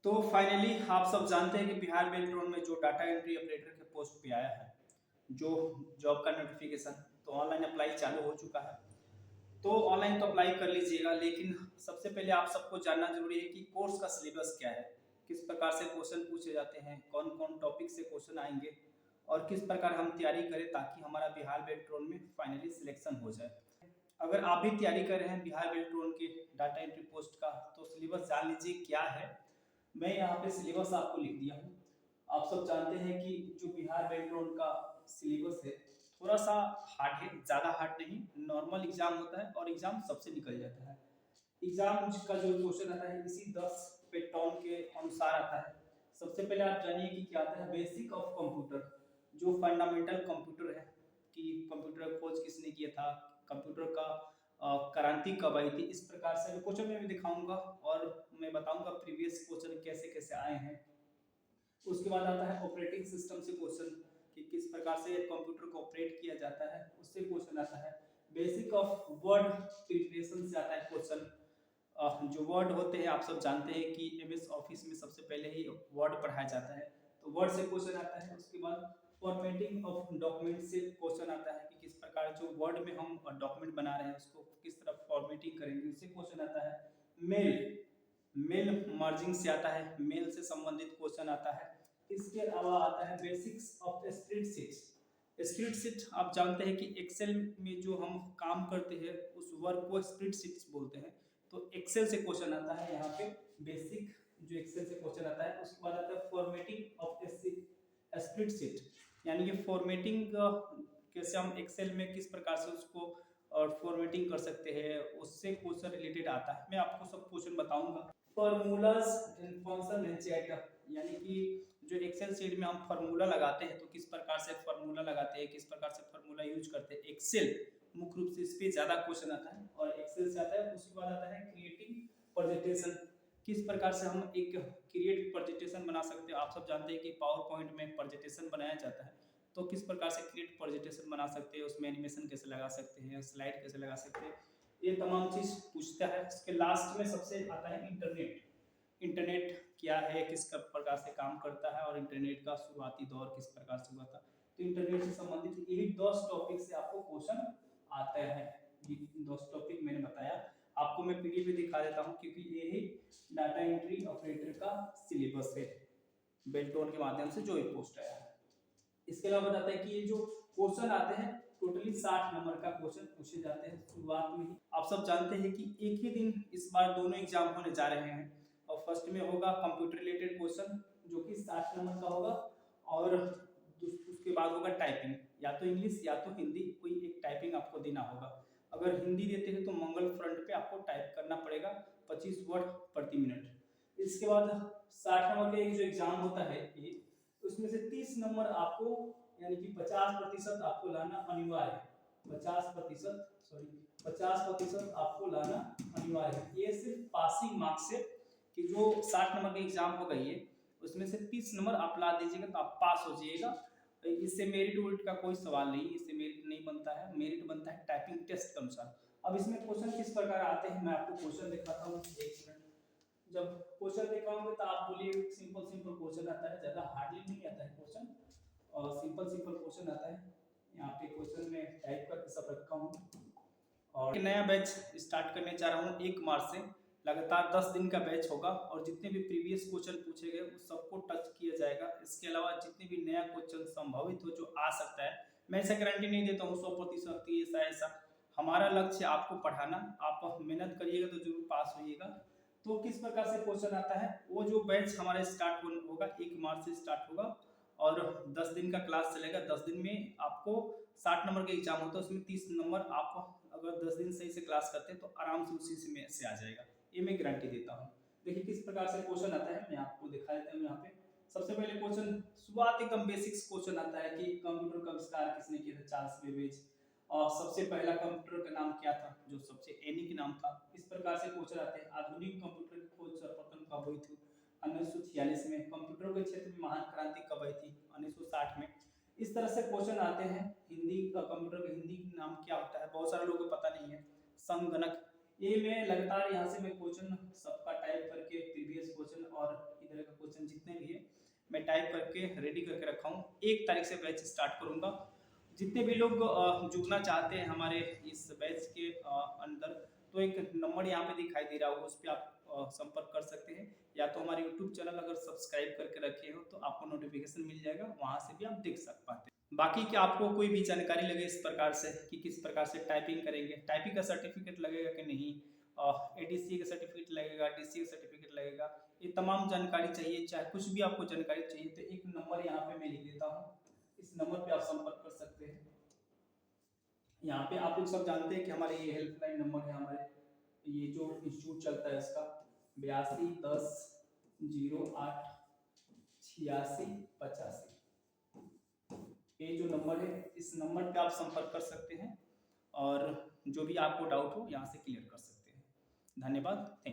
तो फाइनली आप सब जानते हैं कि बिहार बेल्ट्रॉन में जो डाटा एंट्री ऑपरेटर के पोस्ट पे आया है, जो जॉब का नोटिफिकेशन, तो ऑनलाइन अप्लाई चालू हो चुका है। तो ऑनलाइन तो अप्लाई कर लीजिएगा, लेकिन सबसे पहले आप सबको जानना जरूरी है कि कोर्स का सिलेबस क्या है, किस प्रकार से क्वेश्चन पूछे जाते हैं, कौन कौन टॉपिक से क्वेश्चन आएंगे और किस प्रकार हम तैयारी करें ताकि हमारा बिहार बेल्ट्रॉन में फाइनली सिलेक्शन हो जाए। अगर आप भी तैयारी कर रहे हैं बिहार बेल्ट्रॉन के डाटा एंट्री पोस्ट का, तो सिलेबस जान लीजिए क्या है। मैं यहाँ पे सिलेबस आपको लिख दिया हूँ। आप सब जानते हैं कि जो बिहार बेल्ट्रॉन का सिलेबस है थोड़ा सा हार्ड है, ज़्यादा हार्ड नहीं, नॉर्मल एग्जाम होता है और एग्जाम सबसे निकल जाता है। एग्जाम का जो क्वेश्चन आता है इसी 10 पैटर्न के अनुसार आता है। सबसे पहले आप जानिए कि क्या आता है बेसिक ऑफ कंप्यूटर, जो फंडामेंटल कंप्यूटर है कि कंप्यूटर का खोज किसने किया था, कंप्यूटर का क्रांति कब आई थी, इस प्रकार से क्वेश्चन में भी दिखाऊंगा और मैं बताऊंगा प्रीवियस क्वेश्चन कैसे कैसे आए हैं। उसके बाद आता है ऑपरेटिंग सिस्टम से क्वेश्चन कि किस प्रकार से कंप्यूटर को ऑपरेट किया जाता है, उससे क्वेश्चन आता है। बेसिक ऑफ वर्ड प्रिपरेशन से आता है क्वेश्चन। जो वर्ड होते हैं आप सब जानते हैं कि एमएस ऑफिस में सबसे पहले ही वर्ड पढ़ाया जाता है, तो वर्ड से क्वेश्चन आता है। उसके बाद फॉर्मेटिंग ऑफ डॉक्यूमेंट से क्वेश्चन आता है कि किस प्रकार जो वर्ड में हम डॉक्यूमेंट बना रहे हैं उसको किस तरह फॉर्मेटिंग करेंगे, उससे क्वेश्चन आता है। मेल मेल मर्जिंग से आता है, मेल से संबंधित क्वेश्चन आता है। इसके अलावा आता है बेसिक्स ऑफ स्प्रेडशीट। स्प्रेडशीट आप जानते हैं कि एक्सेल में जो हम काम करते हैं उस वर्क को स्प्रेडशीट बोलते हैं, तो एक्सेल से क्वेश्चन आता है यहाँ पे। बेसिक जो एक्सेल से क्वेश्चन आता है। उसके बाद आता है फॉर्मेटिंग ऑफ स्प्रेडशीट, यानी कि फॉर्मेटिंग कैसे हम एक्सेल में किस प्रकार से उसको और फॉर्मेटिंग कर सकते हैं, उससे क्वेश्चन रिलेटेड आता है। मैं आपको सब क्वेश्चन बताऊंगा। Formulas in function and chat, यानी कि जो एक्सेल शीट में हम फार्मूला लगाते हैं तो किस प्रकार से फार्मूला लगाते हैं, किस प्रकार से फार्मूला यूज करते हैं। एक्सेल मुख्य रूप से इस पे ज्यादा क्वेश्चन आता है और एक्सेल से आता है। उसके बाद आता है क्रिएटिंग प्रेजेंटेशन, किस प्रकार से हम एक क्रिएट प्रेजेंटेशन बना सकते हैं। आप सब जानते हैं कि पावर पॉइंट में प्रेजेंटेशन बनाया जाता है, तो किस प्रकार से क्रिएट प्रेजेंटेशन बना सकते हैं, उसमें एनिमेशन कैसे लगा सकते हैं, स्लाइड कैसे लगा सकते हैं, ये तमाम चीज पूछता है। उसके लास्ट में सबसे आता है इंटरनेट। इंटरनेट क्या है, किस प्रकार से काम करता है और इंटरनेट का शुरुआती दौर किस प्रकार से हुआ था। तो इंटरनेट से संबंधित यही 10 टॉपिक से आपको क्वेश्चन आते हैं। ये 10 टॉपिक मैंने बताया, आपको मैं पीडीएफ में दिखा देता हूँ क्योंकि यही डाटा एंट्री ऑपरेटर का सिलेबस है बेल्ट्रॉन के माध्यम से जो ये पोस्ट आया है। इसके अलावा बताता है कि ये जो क्वेश्चन आते हैं टोटली 60 नंबर का क्वेश्चन पूछे जाते हैं शुरुआत में ही। आप सब जानते हैं कि एक ही दिन इस बार दोनों एग्जाम होने जा रहे हैं और फर्स्ट में होगा कंप्यूटर रिलेटेड क्वेश्चन जो कि 60 नंबर का होगा और उसके बाद होगा टाइपिंग, या तो इंग्लिश या तो हिंदी, कोई एक टाइपिंग आपको देना होगा। अगर हिंदी देते हैं तो मंगल फ्रंट पे आपको टाइप करना पड़ेगा 25 वर्ड प्रति मिनट। इसके बाद 60 नंबर का एक जो एग्जाम होता है ये, उसमें से 30 नंबर आपको यानी कि 50% आपको लाना अनिवार्य है। 50% आपको लाना अनिवार्य है। ये सिर्फ पासिंग मार्क्स है कि जो 60 नंबर का एग्जाम होगा ये, उसमें से 30 नंबर आप ला दीजिएगा तो आप पास हो जाइएगा। इससे मेरिट उरिट का कोई सवाल नहीं, इससे मेरिट नहीं बनता है, मेरिट बनता है टाइपिंग टेस्ट के अनुसार। अब इसमें क्वेश्चन किस प्रकार आते हैं मैं आपको क्वेश्चन दिखाता हूँ। एक मिनट, जब क्वेश्चन दिखाऊंगे तो आप बोलिए सिंपल सिंपल क्वेश्चन आता है, ज्यादा हार्डली नहीं आता है क्वेश्चन, और सिंपल सिंपल क्वेश्चन आता है। यहाँ पे क्वेश्चन में टाइप करके सब रखा हूँ और नया बैच स्टार्ट करने जा रहा हूँ 1 मार्च से। लगातार 10 दिन का बैच होगा और जितने भी प्रीवियस क्वेश्चन पूछे गए उस सबको टच किया जाएगा। इसके अलावा जितने भी नया क्वेश्चन संभावित हो जो आ सकता है, मैं ऐसा गारंटी नहीं देता हूँ 100% ऐसा ऐसा। हमारा लक्ष्य आपको पढ़ाना, आप मेहनत करिएगा तो जरूर पास होइएगा। तो किस प्रकार से क्वेश्चन आता है, वो जो बैच हमारा स्टार्ट होगा 1 मार्च से स्टार्ट होगा और 10 दिन का क्लास चलेगा। 10 दिन में आपको 60 नंबर का एग्जाम होता है, उसमें 30 नंबर आप अगर 10 दिन सही से क्लास करते हैं तो आराम से उसी में से आ जाएगा, ये मैं गारंटी देता हूँ। देखिए किस प्रकार से क्वेश्चन आता है, मैं आपको दिखा देता हूँ यहाँ पे। सबसे पहले क्वेश्चन शुरुआत एकदम बेसिक्स क्वेश्चन आता है कि कंप्यूटर का आविष्कार किसने किया था, चार्ल्स बेबेज। और सबसे पहला कंप्यूटर का नाम क्या था, जो सबसे एनिक नाम था। इस प्रकार से क्वेश्चन आते हैं। आधुनिक कंप्यूटर की खोज सर्वप्रथम कब हुई थी, 1946 में। कंप्यूटर के क्षेत्र में महान क्रांति कब आई थी, 1960 में। इस तरह से क्वेश्चन आते हैं। हिंदी का कंप्यूटर का हिंदी नाम क्या होता है, बहुत सारे लोगों को पता नहीं है, संगणक। ये मैं लगातार यहाँ से मैं क्वेश्चन सबका टाइप करके प्रीवियस क्वेश्चन और इधर क्वेश्चन जितने भी है मैं टाइप करके रेडी करके रखा हूँ। 1 तारीख से बैच स्टार्ट करूँगा। जितने भी लोग जुड़ना चाहते हैं हमारे इस बैच के अंदर, तो एक नंबर यहाँ पे दिखाई दे रहा होगा, उस पर आप संपर्क कर सकते हैं, या तो हमारे यूट्यूब चैनल अगर सब्सक्राइब करके रखे हो तो आपको नोटिफिकेशन मिल जाएगा, वहाँ से भी आप देख पाते हैं। बाकी क्या आपको कोई भी जानकारी लगे इस प्रकार से कि किस प्रकार से टाइपिंग करेंगे, टाइपिंग का सर्टिफिकेट लगेगा कि नहीं, एडीसी का सर्टिफिकेट लगेगा, डीसी का सर्टिफिकेट लगेगा, ये तमाम जानकारी चाहिए, चाहे कुछ भी आपको जानकारी चाहिए तो एक नंबर यहाँ पे मैं लिख देता हूँ, इस नंबर पे आप संपर्क कर सकते हैं। यहाँ पे आप लोग सब जानते हैं कि हमारे ये हेल्पलाइन नंबर है, हमारे ये जो इंस्टीट्यूट चलता है इसका 8210088685, ये जो नंबर है इस नंबर पे आप संपर्क कर सकते हैं और जो भी आपको डाउट हो यहाँ से क्लियर कर सकते हैं। धन्यवाद, थैंक यू।